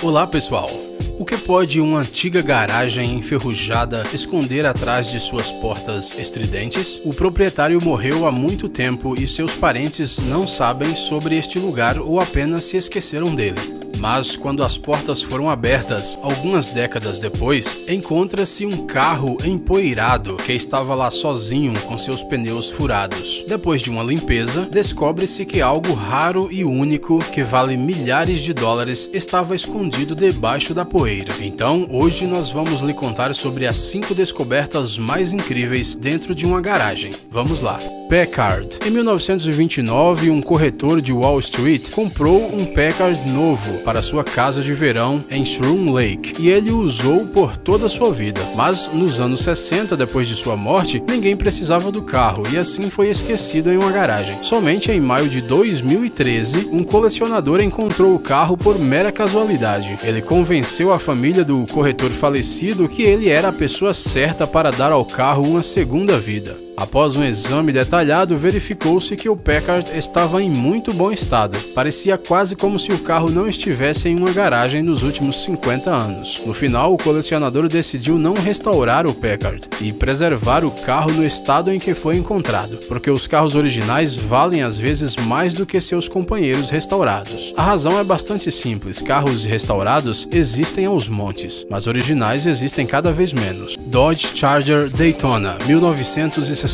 Olá pessoal, o que pode uma antiga garagem enferrujada esconder atrás de suas portas estridentes? O proprietário morreu há muito tempo e seus parentes não sabem sobre este lugar ou apenas se esqueceram dele. Mas quando as portas foram abertas, algumas décadas depois, encontra-se um carro empoeirado que estava lá sozinho com seus pneus furados. Depois de uma limpeza, descobre-se que algo raro e único, que vale milhares de dólares, estava escondido debaixo da poeira. Então, hoje nós vamos lhe contar sobre as 5 descobertas mais incríveis dentro de uma garagem. Vamos lá! Packard. Em 1929, um corretor de Wall Street comprou um Packard novo para sua casa de verão em Shroom Lake, e ele o usou por toda a sua vida. Mas nos anos 60, depois de sua morte, ninguém precisava do carro e assim foi esquecido em uma garagem. Somente em maio de 2013, um colecionador encontrou o carro por mera casualidade. Ele convenceu a família do corretor falecido que ele era a pessoa certa para dar ao carro uma segunda vida. Após um exame detalhado, verificou-se que o Packard estava em muito bom estado. Parecia quase como se o carro não estivesse em uma garagem nos últimos 50 anos. No final, o colecionador decidiu não restaurar o Packard e preservar o carro no estado em que foi encontrado, porque os carros originais valem às vezes mais do que seus companheiros restaurados. A razão é bastante simples: carros restaurados existem aos montes, mas originais existem cada vez menos. Dodge Charger Daytona, 1969.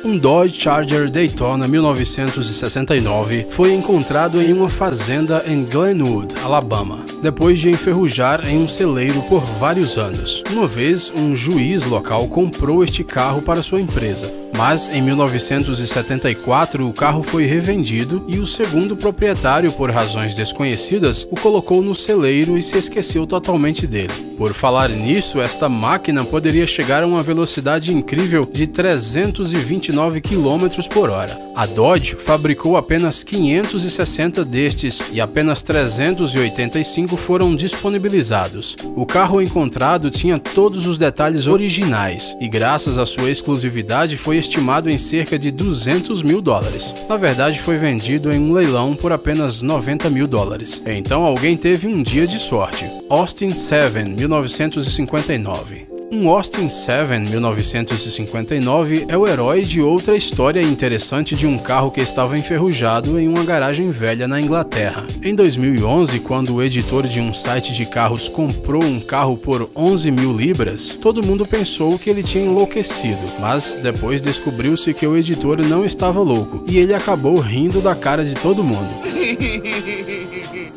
Um Dodge Charger Daytona 1969 foi encontrado em uma fazenda em Glenwood, Alabama, depois de enferrujar em um celeiro por vários anos. Uma vez, um juiz local comprou este carro para sua empresa, mas em 1974 o carro foi revendido e o segundo proprietário, por razões desconhecidas, o colocou no celeiro e se esqueceu totalmente dele. Por falar nisso, esta máquina poderia chegar a uma velocidade incrível de 329 km por hora. A Dodge fabricou apenas 560 destes e apenas 385 foram disponibilizados. O carro encontrado tinha todos os detalhes originais e, graças à sua exclusividade, foi estimado em cerca de 200 mil dólares. Na verdade, foi vendido em um leilão por apenas 90 mil dólares. Então alguém teve um dia de sorte. Austin 7, 1959. Um Austin 7 1959 é o herói de outra história interessante de um carro que estava enferrujado em uma garagem velha na Inglaterra. Em 2011, quando o editor de um site de carros comprou um carro por 11 mil libras, todo mundo pensou que ele tinha enlouquecido, mas depois descobriu-se que o editor não estava louco e ele acabou rindo da cara de todo mundo.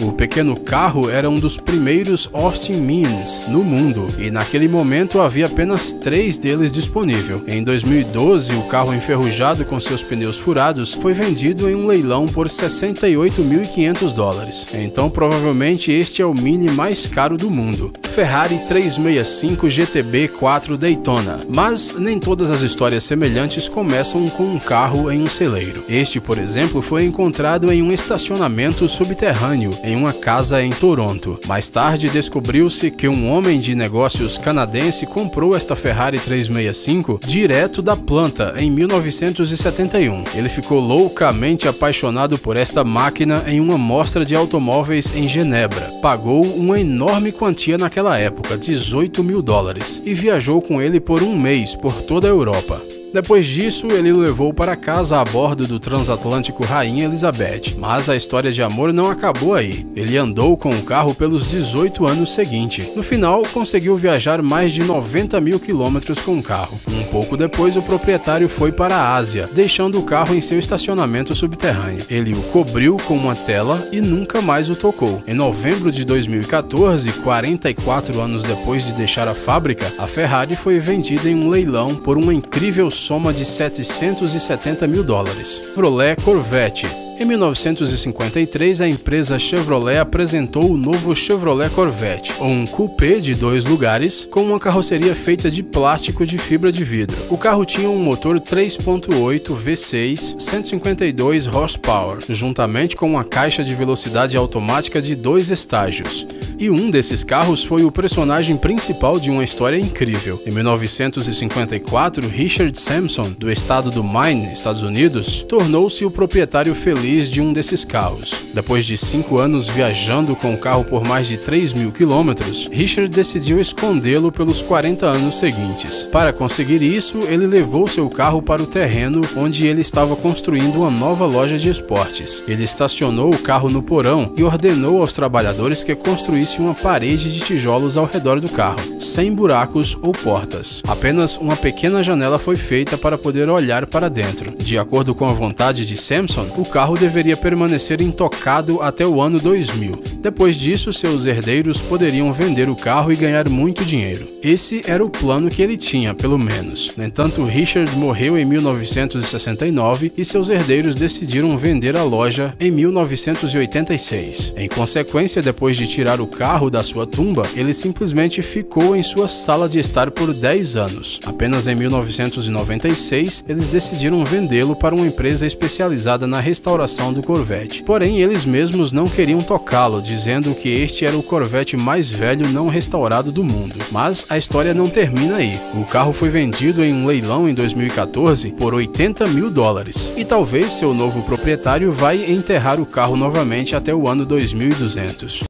O pequeno carro era um dos primeiros Austin Mins no mundo e naquele momento havia apenas 3 deles disponível. Em 2012, o carro enferrujado com seus pneus furados foi vendido em um leilão por 68.500 dólares. Então provavelmente este é o Mini mais caro do mundo. Ferrari 365 GTB 4 Daytona. Mas nem todas as histórias semelhantes começam com um carro em um celeiro. Este, por exemplo, foi encontrado em um estacionamento subterrâneo em uma casa em Toronto. Mais tarde descobriu-se que um homem de negócios canadense comprou esta Ferrari 365 direto da planta em 1971. Ele ficou loucamente apaixonado por esta máquina em uma mostra de automóveis em Genebra. Pagou uma enorme quantia naquela época, 18 mil dólares, e viajou com ele por um mês por toda a Europa. Depois disso, ele o levou para casa a bordo do transatlântico Rainha Elizabeth. Mas a história de amor não acabou aí. Ele andou com o carro pelos 18 anos seguintes. No final, conseguiu viajar mais de 90 mil quilômetros com o carro. Um pouco depois, o proprietário foi para a Ásia, deixando o carro em seu estacionamento subterrâneo. Ele o cobriu com uma tela e nunca mais o tocou. Em novembro de 2014, 44 anos depois de deixar a fábrica, a Ferrari foi vendida em um leilão por uma incrível soma de 770 mil dólares. Chevrolet Corvette. Em 1953, a empresa Chevrolet apresentou o novo Chevrolet Corvette, um coupé de 2 lugares com uma carroceria feita de plástico de fibra de vidro. O carro tinha um motor 3.8 V6, 152 horsepower, juntamente com uma caixa de velocidade automática de 2 estágios. E um desses carros foi o personagem principal de uma história incrível. Em 1954, Richard Sampson, do estado do Maine, Estados Unidos, tornou-se o proprietário feliz de um desses carros. Depois de 5 anos viajando com o carro por mais de 3.000 quilômetros, Richard decidiu escondê-lo pelos 40 anos seguintes. Para conseguir isso, ele levou seu carro para o terreno onde ele estava construindo uma nova loja de esportes. Ele estacionou o carro no porão e ordenou aos trabalhadores que construíssem uma parede de tijolos ao redor do carro, sem buracos ou portas. Apenas uma pequena janela foi feita para poder olhar para dentro. De acordo com a vontade de Sampson, o carro deveria permanecer intocado até o ano 2000. Depois disso, seus herdeiros poderiam vender o carro e ganhar muito dinheiro. Esse era o plano que ele tinha, pelo menos. No entanto, Richard morreu em 1969 e seus herdeiros decidiram vender a loja em 1986. Em consequência, depois de tirar o carro da sua tumba, ele simplesmente ficou em sua sala de estar por 10 anos. Apenas em 1996, eles decidiram vendê-lo para uma empresa especializada na restauração do Corvette. Porém, eles mesmos não queriam tocá-lo, dizendo que este era o Corvette mais velho não restaurado do mundo. Mas a história não termina aí. O carro foi vendido em um leilão em 2014 por $80 mil. E talvez seu novo proprietário vai enterrar o carro novamente até o ano 2200.